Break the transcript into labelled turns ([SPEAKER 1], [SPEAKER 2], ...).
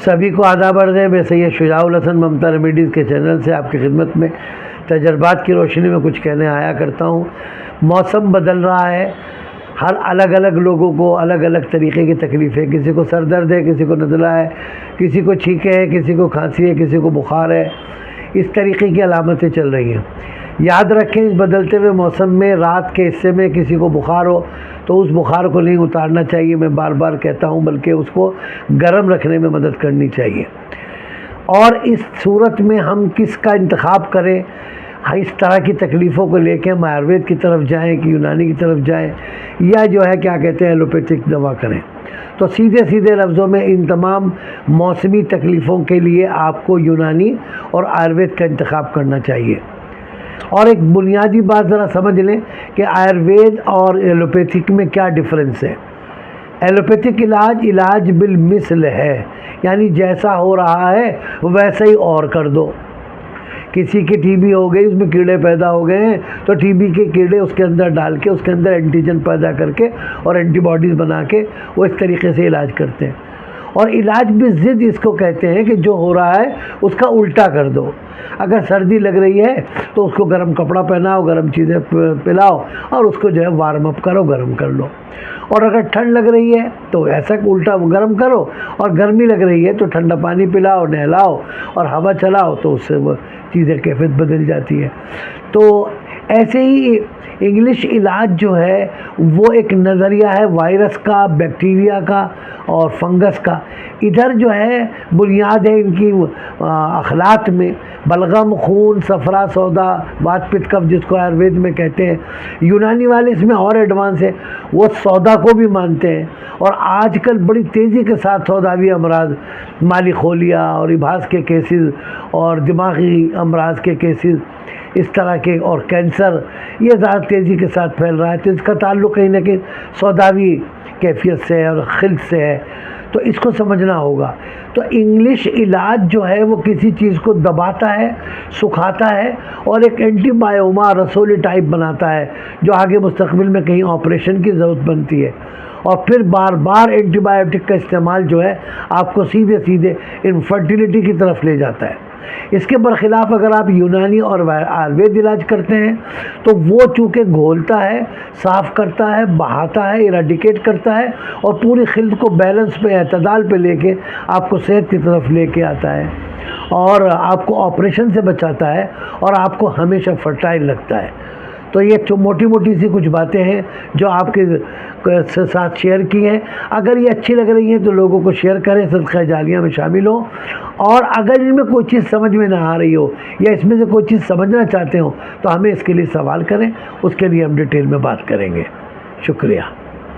[SPEAKER 1] सभी को आदाब अर्ज़ है। मैं सैयद शुजाउल हसन ममता रेमेडीज़ के चैनल से आपकी खिदमत में तजर्बात की रोशनी में कुछ कहने आया करता हूँ। मौसम बदल रहा है, हर अलग अलग लोगों को अलग अलग तरीक़े की तकलीफ़ें, किसी को सर दर्द है, किसी को नज़ला है, किसी को छींके है, किसी को खांसी है, किसी को बुखार है। इस तरीक़े की अलामतें चल रही हैं। याद रखें, इस बदलते हुए मौसम में रात के हिस्से में किसी को बुखार हो तो उस बुखार को नहीं उतारना चाहिए, मैं बार बार कहता हूँ, बल्कि उसको गर्म रखने में मदद करनी चाहिए। और इस सूरत में हम किसका इंतखाब करें, इस तरह की तकलीफ़ों को लेकर हम आयुर्वेद की तरफ जाएं कि यूनानी की तरफ जाएं, या जो है क्या कहते हैं एलोपैथिक दवा करें। तो सीधे सीधे लफ्ज़ों में इन तमाम मौसमी तकलीफ़ों के लिए आपको यूनानी और आयुर्वेद का इंतखाब करना चाहिए। और एक बुनियादी बात ज़रा समझ लें कि आयुर्वेद और एलोपैथिक में क्या डिफरेंस है। एलोपैथिक इलाज बिल मिसल है, यानी जैसा हो रहा है वैसा ही और कर दो। किसी की टीबी हो गई, उसमें कीड़े पैदा हो गए हैं, तो टीबी के कीड़े उसके अंदर डाल के उसके अंदर एंटीजन पैदा करके और एंटीबॉडीज़ बना के वो इस तरीके से इलाज करते हैं। और इलाज भी ज़िद इसको कहते हैं कि जो हो रहा है उसका उल्टा कर दो। अगर सर्दी लग रही है तो उसको गर्म कपड़ा पहनाओ, गर्म चीज़ें पिलाओ और उसको जो है वार्म अप करो, गर्म कर लो। और अगर ठंड लग रही है तो ऐसा उल्टा गर्म करो, और गर्मी लग रही है तो ठंडा पानी पिलाओ, नहलाओ और हवा चलाओ, तो उससे वो चीज़ें कैफियत बदल जाती है। तो ऐसे ही इंग्लिश इलाज जो है वो एक नज़रिया है वायरस का, बैक्टीरिया का और फंगस का। इधर जो है बुनियाद है इनकी अखलात में, बलगम, खून, सफरा, सौदा, वात, पित्त, कफ, जिसको आयुर्वेद में कहते हैं। यूनानी वाले इसमें और एडवांस है, वो सौदा को भी मानते हैं। और आजकल बड़ी तेज़ी के साथ सौदावी अमराज, माली खोलिया और इभास के केसेस और दिमागी अमराज के केसेस, इस तरह के, और कैंसर, ये ज़्यादा तेज़ी के साथ फैल रहा है। तो इसका ताल्लुक़ कहीं ना कहीं सौदावी कैफियत से है और खिल्त से है, तो इसको समझना होगा। तो इंग्लिश इलाज जो है वो किसी चीज़ को दबाता है, सुखाता है और एक एंटीबायोमा रसोली टाइप बनाता है, जो आगे मुस्तकबिल में कहीं ऑपरेशन की ज़रूरत बनती है। और फिर बार बार एंटीबायोटिक का इस्तेमाल जो है आपको सीधे सीधे इनफर्टिलिटी की तरफ ले जाता है। इसके बरखिलाफ़ अगर आप यूनानी और आयुर्वेद इलाज करते हैं तो वो चूँकि घोलता है, साफ़ करता है, बहाता है, इराडिकेट करता है और पूरी खिल्त को बैलेंस पे, एतदाल पे लेके आपको सेहत की तरफ लेके आता है और आपको ऑपरेशन से बचाता है और आपको हमेशा फर्टाइल लगता है। तो ये मोटी मोटी सी कुछ बातें हैं जो आपके साथ शेयर की हैं। अगर ये अच्छी लग रही हैं तो लोगों को शेयर करें, सदका जालिया में शामिल हो। और अगर इनमें कोई चीज़ समझ में ना आ रही हो या इसमें से कोई चीज़ समझना चाहते हो तो हमें इसके लिए सवाल करें, उसके लिए हम डिटेल में बात करेंगे। शुक्रिया।